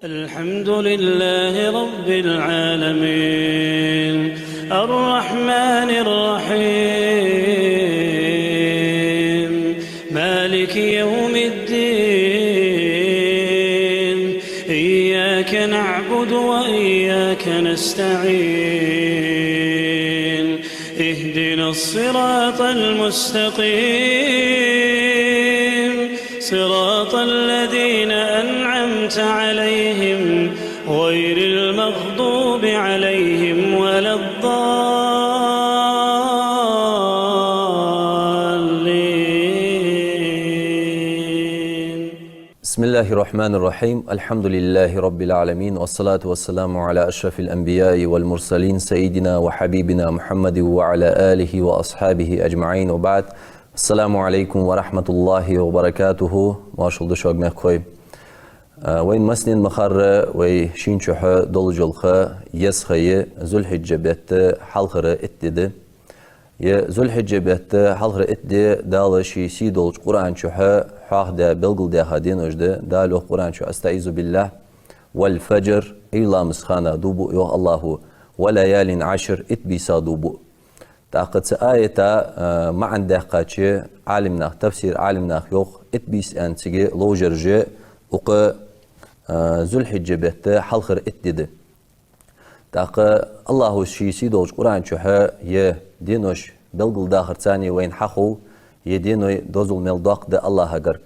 الحمد لله رب العالمين الرحمن الرحيم مالك يوم الدين إياك نعبد وإياك نستعين اهدنا الصراط المستقيم صراط الذين أنعمت عليهم غير المغضوب عليهم ولا الضالين. بسم الله الرحمن الرحيم الحمد لله رب العالمين والصلاة والسلام على أشرف الأنبياء والمرسلين سيدنا وحبيبنا محمد وعلى آله وأصحابه أجمعين وبعد. السلام عليكم ورحمة الله وبركاته. ما شاء الله شوق مخوي وين مسنين مخر وشين شح دول جلخة يسخي ذو الحجة بيت حلخر اتد ي ذو الحجة بيت حلخر اتد دال شي سي دول قرآن شح حاخ دا بلغل دا هادين وجد دالو قرآن شح استعيذ بالله والفجر إلا مسخانا دوبو يوه الله وليال عشر اتبسا دوبو تاقت آية ما عنده قاتشي عالمنا تفسير عالمنا يوخ اتبيس انتجي لوجرجي وق ذو الحجة بيت حلخر اتدد تاق الله الشي سيدوش قرآن شوها ي دينوش بلغل داخر تاني وين حخو ي دينوي دوزل ميل داق دا الله هقرك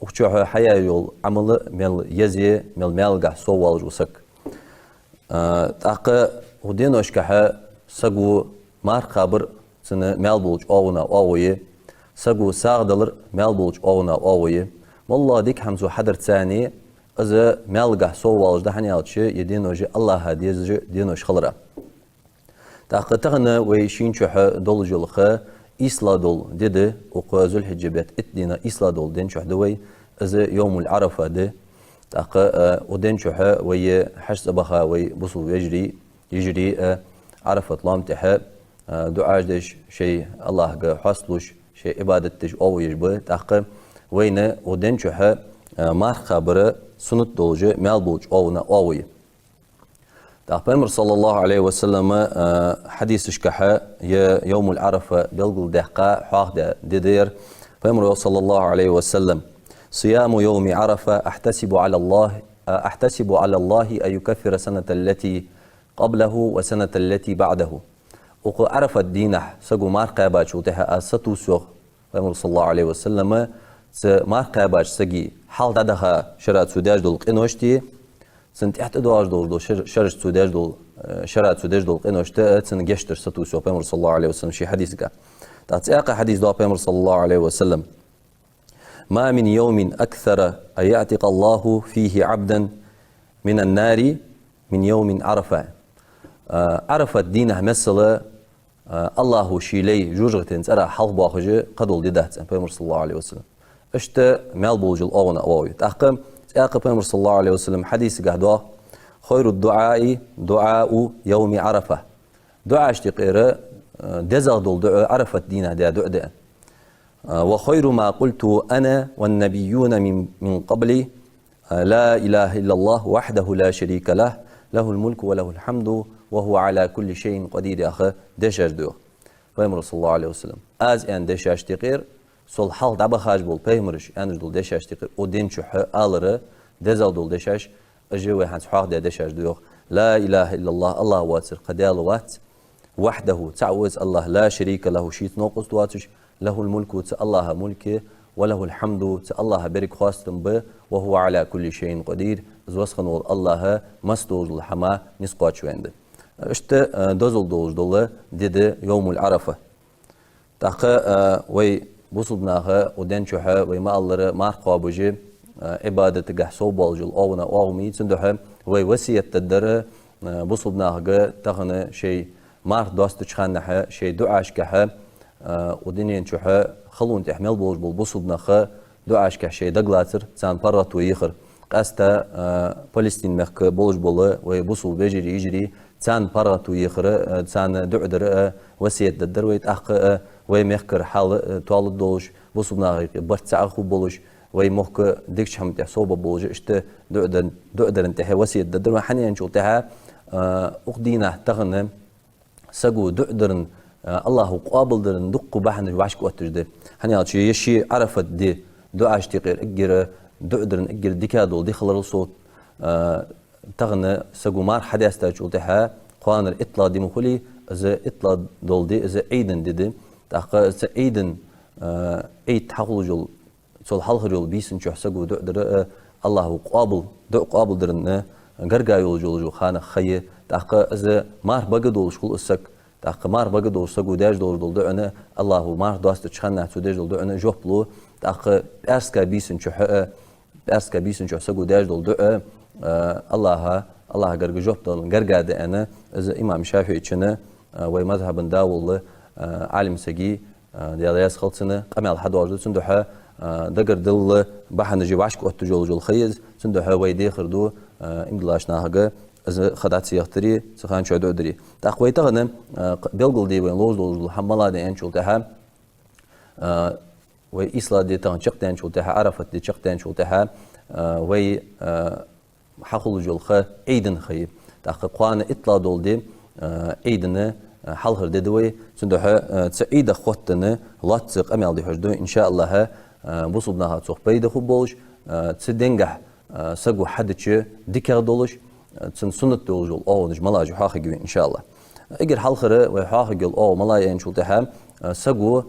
وخشوها حيا يول عمل ميل يزي ميل ميلغا سوال جوسك تاق ودينوش كها سقو مار خبر سنة مال بولج أونا أويه سقو ساغدلر مال بولج أونا أويه والله ديك همزو حدر ثاني إذا مالجه سوالج ده هنيالشي يدينوجي الله هديزج دينوش خلرا تاقتغنا ويشين شح دول جلخة إسلا دول دده وقازو الحجبات اتدينا إسلا دول دين شح دوي إذا يوم العرفة ده تاق ودين شح وي حش بخا وي بصل يجري عرفة لامتها دعاء دش شيء الله جا حصلوش شيء عبادة دش أو يجبه تاق وين ودين شح مار خبره سنت دولجه مال بولج أونا أوي تاق بيمر صلى الله عليه وسلم حديث شكحة يوم العرفة بلغل دهقة حاق دير بيمر صلى الله عليه وسلم صيام يوم عرفة أحتسب على الله أن يكفر سنة التي قبله وسنة التي بعده وقو عرفت دينه سقو مارقا باج وتها أستو سوغ بيمر صلى الله عليه وسلم مارقا باج سقي حال دادها شرات سوداج دول قنوشتي سنت احت دواج دول شرج سوداج دول شرات سوداج دول قنوشتي سن جشتر ستو سوغ بيمر صلى الله عليه وسلم شي حديث كا تاتياق حديث دو بيمر صلى الله عليه وسلم ما من يوم أكثر أن يعتق الله فيه عبدا من النار من يوم عرفة عرفت دينه مثلا الله شيلي جوجرتين ترى حلق باخجي قدول ديدات بيمر صلى الله عليه وسلم اشت مال بولج الاونا اوي تاقم بيمر صلى الله عليه وسلم حديث قهدوا خير الدعاء دعاء يوم عرفه دعاء اشتقير دزغدل دعاء عرفت دينه دا وخير ما قلت انا والنبيون من قبلي لا اله الا الله وحده لا شريك له له الملك وله الحمد وهو على كل شيء قدير يا أخي دشاش دو بيمر صلى الله عليه وسلم از ان دشاش تقير سول حال دابا خاج بول بيمرش ان دول دشاش تقير ودين شح الره دزال دول دشاش اجي هانس حق دشاش دو لا اله الا الله الله واتر قدال وات وحده تعوز الله لا شريك له شيء ناقص واتش له الملك الله ملكه وله الحمد الله بارك خاصتم به وهو على كل شيء قدير زوسخن الله مستوج الحما نسقات شوند اشت دوزل دوز دوله ديده يوم العرفه تاق وي بوصلناها ودين شوها وي ما الله ما قابوجي عباده قحصو بالجل اونا اومي تندها وي وصيه تدر بوصلناها تاخنا شيء مار دوست تشخنها شيء دعاش كها ودين شوها خلون تحمل بولج بوصلناها دعاش كه شيء دغلاتر سان برات ويخر قاستا فلسطين مخ بولج بوله وي بوصل بيجري يجري تان براتو يخر تان دعدر وسيت ددر ويت أخ ويمخكر حال طال دوش بوصلنا برتاع خو بولش ويمك ديكش هم تحسوب بوج اشت دقدر انتهى وسيد ددر حنين شوتها أقدينا تغنى سجو دقدرن الله قابل درن دق بحن وعشق وتجد حني شيء يشي عرفت دي دعاش تغير اجر دقدرن اجر ديكادول دي خلر الصوت تغنى سجو مار حدث تجوتها قانر اطلاع دي مخلي إذا اطلاع دول دي إذا عيدن دي تحقق إذا عيدن عيد حقل جل صل حلق جل بيسن شحسجو دقدر الله قابل درن غرقا يول جل خانة خيه تحقق إذا مار بقدول شغل السك تحقق مار بقدول سجو داج دول دعنا الله مار داست تشخنا توداج دول دعنا جوبلو تحقق أرسكا بيسن شحسجو داج دول دع الله غرق جوبل غرقا ده أنا إذا إمام شافعي شنا ومذهب داول عالم سجي ديالياس خلصنا قمال حد واجد سندوحة دقر دل بحن جواشك وتجول خيز سندوحة ويدي خردو إمدلاش ناهجة إذا خدعت سيختري سخان شو دودري تقوي تغنم بيلقل دي وين لوز الحملة دي أنشلتها وإسلا دي تنشق دي أنشلتها عرفت دي شق دي أنشلتها وي حقل جول عيدن خيب تقوان إطلاع دول دي عيدنا حلهر ددوي سندوحة تسعيد خوتنا لاتسق أمال دي حجدو إن شاء الله بوصلناها تسوق بيد خبوش تسدنجح سجو حدتش ديكار دولش تسن سنة دولجول أو نج ملاج حاخجوا إن شاء الله أجر حلخرة وحاخجول أو ملاج إن شو تها سجو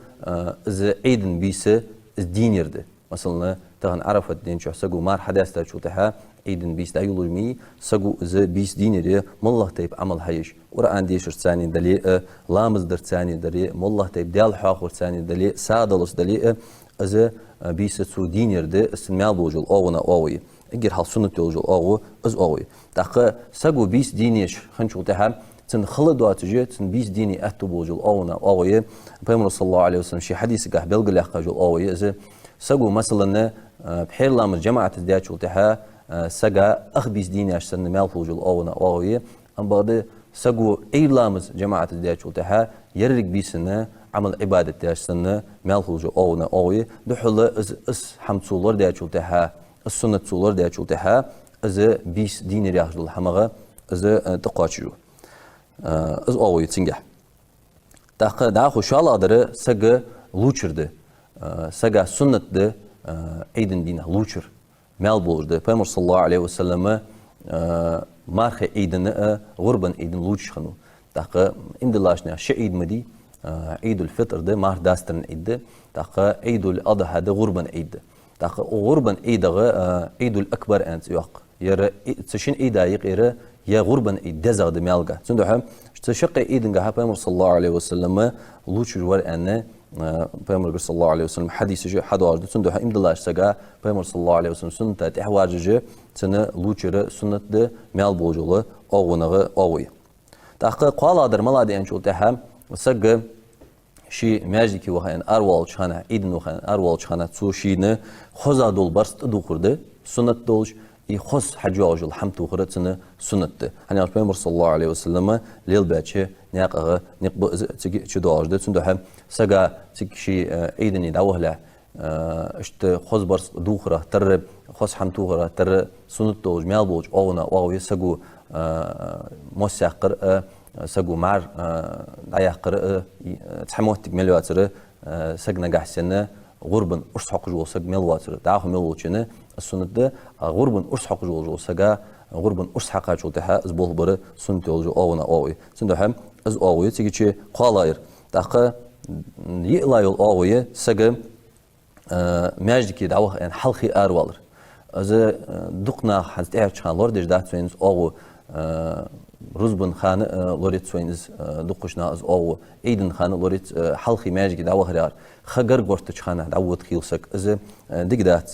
إذا عيدن بيسه الدين يرده مثلا تهن عرفت دين شو سجو مار حدث شو تها عيدن بيس دايلور مي سجو إذا بيس دين يرده مالله تيب عمل هيش ورا عندي شر ثاني دليل لامز در ثاني دليل مالله تيب ديال حاخر ثاني دليل سادلس دليل إذا بيس سو دين يرده استعمال بوجل أونا أوي اگر حال سنت دولجول أو از أوي تاق سجو بيس دينيش خنشو تها تن خلد واتجي تن بيس ديني أتو بوجل أونا أوي بيمر صلى الله عليه وسلم شي حديث قه بلغ لحقجول أوي إذا سجو مثلا بحير لامر جماعة دياتشو تها سجا أخ بيس ديني عشان مال بوجل أونا أوي أم بعد سجو أي لامز جماعة دياتشو تها يرق بيسنا عمل عبادة دياتشنا مال بوجل أونا أوي دحول اس حمصولر دياتشو تها السنة صور ده شوتها إذا بيس دين رياض الحماة إذا تقاشيو إذا أوي تنجح تاق داخل شال أدرى سجى لوشر ده سجى سنة ده عيدن دينه لوشر مال بولج ده فمر صلى الله عليه وسلم مارخ عيدن غربا عيدن لوش خنو تاق إن دلاشنا شعيد مدي عيد الفطر ده مار داسترن عيد ده تاق عيد الأضحى ده غربا عيد ده تاق غربا عيدغه عيد الأكبر أنت يق يرى تشين عيدا يقير يا غربا عيد دزغ دمالغا تندوها تشق عيدنغا بيامر صلى الله عليه وسلم لوش جوار أن بيامر صلى الله عليه وسلم حديث جو حدوار تندوها إمدلاش سجا بيامر صلى الله عليه وسلم سنة تحواجج سنة لوشر سنة ده مال بوجوله أوغنغه أوي تاق قال أدر ملادي أنشولتها سجا شي ماجدكي وخان أروال شخانة عيدن وخان أروال شخانة سوشينه خزا دول برست دوخرده سنة دولش خص حجواج الحمد وخرتنا سنة هني أربعين صلى الله عليه وسلم ليل باتشة ناقة نقب تجي شدواج ده سندوهم سجا تكشي عيدني دعوه له اشت خص برست دوخره تر خص حمد وخره تر سنة دولج مال بولج أونا أو يسجو مساقر سجو مار عياقر تحموتك ملواتر سجنا جحسنا غربن أرس حق جول سج ملواتر دعوه ملوتشنا السنة ده غربن أرس حق جول سجا غربن أرس حق جول تها زبول بره سنة جول أونا أوي سنة هم از أوي تيجي شيء قلاير دقة يقلايل أوي سجا ماجد كي دعوه يعني حلقي أروالر از دقنا حنت إعش خان لوردش ده توينز أو رزبن خان لوريت سوينز دقشنا از أو عيدن خان لوريت حلقي ماجد دعوه هرار خجر قرتش خانه دعوت خيلسك از دقدات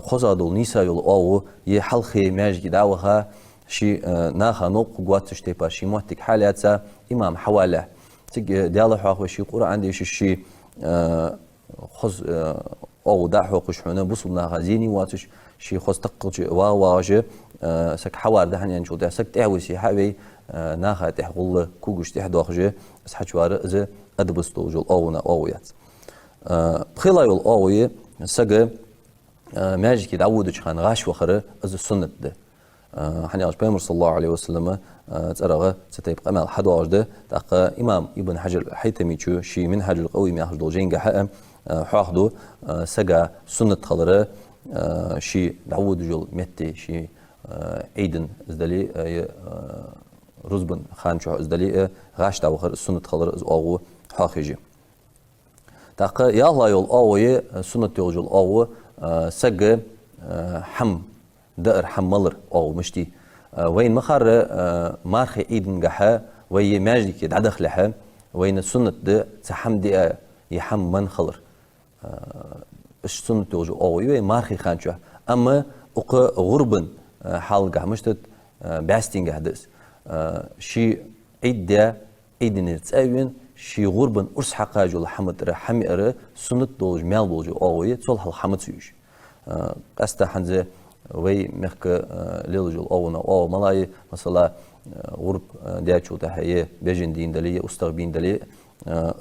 خزادول نيسا يول أو يحلقي ماجد دعوها شي ناخا نوق قواتش تبا شي موتك حالاتها إمام حواله تيجي دياله حاخ شي قرآن عندي شي خز أو داحو قشحنا بوصلنا غازيني واتش شي خز تقلج واواجه سك حوار ده هني نشوف ده سك تعوسي حبي ناخا تحقول كوجش تحدوخجه بس حشوار إذا أدبستو جل أونا أويات بخلايل أوي سك ماجي داوود كان غاش وخره از السنة ده حني أش بيمر صلى الله عليه وسلم ترى ستيب قمال حد واجده تاق إمام ابن حجر الحيتمي شي من حجر القوي من حجر دوجين جحاء حاخدو سجا سنة خضراء شي داوود جل متي شي عيدن ازدلي رزبن خان شو ازدلي غاش داوخر سنة خضراء از أوه حاخيجي تاق يا الله يول أوه سنة يول أوه سجا حم دائر حملر أو مشتي وين مخر مارخي إيدن جحا وي ماجي كده عدخ لها وين السنة ده تحم دي يحم من خلر السنة توجو أو وي مارخي خانشة أما أق غربن حال جح مشتت باستين جهدس شي عدة إيدن تساوين شي غربن أرس حقاجو الحمد رحمي سنة توج مال بوجو أو وي تصلح الحمد سيوش قصد حنزة وي مخك ليلجول أو ملاي مثلا غرب دياتشو تحية بيجن دين دلية أستغبين دلية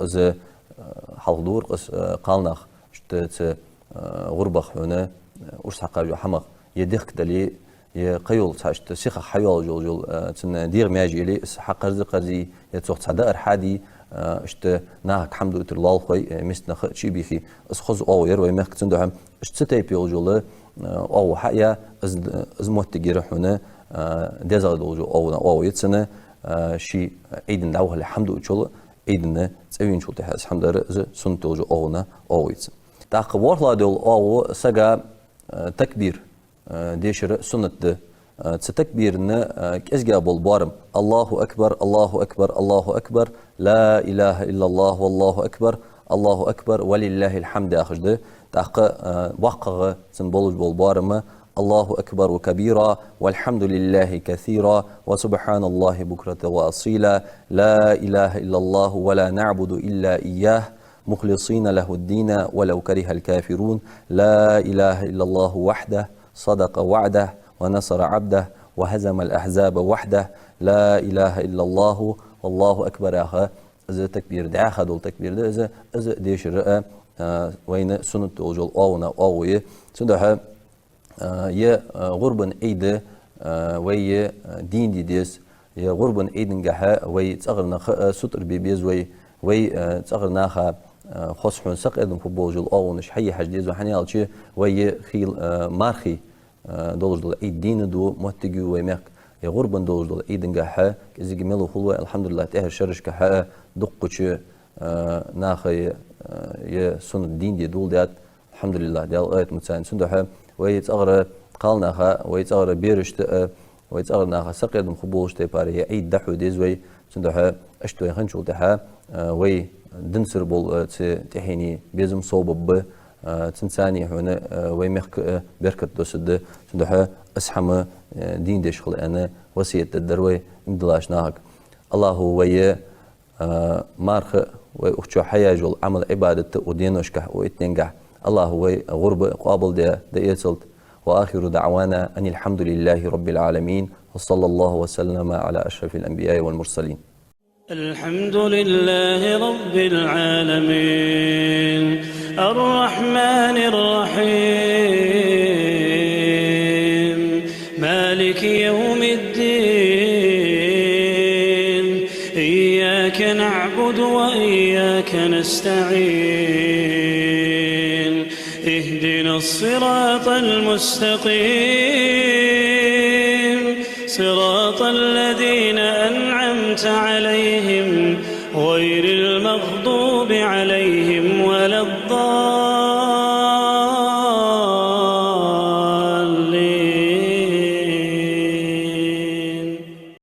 إذا حلدور قالناخ شت غربخ هنا أرسحق جو حمق يدخك دلية يقيول شت سيخ حيول جول تن دير ماجي لي حق قرزي يتوخ تصدق حادي شت ناك حمد الله خوي مستنا شي بيخي اسخز أو يروي مخك تندهم شت تيبيول جول أو حقيقة از متجر هنا دزال دوجو أو يتسنى شيء عيدن دعوه الحمد لله عيدن تسوين شو تحس الحمد لله سنة دوجو أو يتسنى تأخبار لا دول أو سجى تكبير ديشر سنة ده تكبير ن كأسجى بالبارم الله أكبر الله أكبر الله أكبر لا إله إلا الله والله أكبر الله أكبر ولله الحمد أخجده تحق وقع سنبولج بالبارم الله أكبر وكبيرا والحمد لله كثيرا وسبحان الله بكرة وأصيلا لا إله إلا الله ولا نعبد إلا إياه مخلصين له الدين ولو كره الكافرون لا إله إلا الله وحده صدق وعده ونصر عبده وهزم الأحزاب وحده لا إله إلا الله والله أكبر أخا إذا تكبير دعا خدول تكبير ده إذا ديش الرأى وين سنة توجل أونا أوي سندها يا غربن عيد ويا دين ديس يا غربن عيد نجحا وي تصغرنا ستر بيبيز وي تصغرنا خا خصحون سقدم فبوجل أونش حي حجديز وحنيال شيء وي خيل مارخي دولج عيد دين دو متجو ويمك يا غربن دولج عيد نجحا كذي جميل وخلوة الحمد لله تهر شرش كحا دقش ناخي يا سنة الدين دي دول ديات الحمد لله ديال آيات متسان سندها ويتصغر قالناها ويتصغر بيرشت ويتصغر ناها سقيد مخبوش تباري عيد دحو ديزوي سندها اشتو يخنشول تها وي دنسر بول تحيني بيزم صوب تنساني هنا ويمخ بركة دوسد سندها اسحم دين ديشخل انا وسية الدروي مدلاش ناهك الله ويا مارخ وأختشو حياجول عمل عبادة ودينوشكه وإتنجح الله هو غرب قابل ده يصلت وآخر دعوانا أن الحمد لله رب العالمين وصلى الله وسلم على أشرف الأنبياء والمرسلين. الحمد لله رب العالمين الرحمن الرحيم مالك يوم الدين إياك نعبد وإياك نستعين اهدنا الصراط المستقيم صراط الذين أنعمت عليهم غير المغضوب عليهم ولا الضالين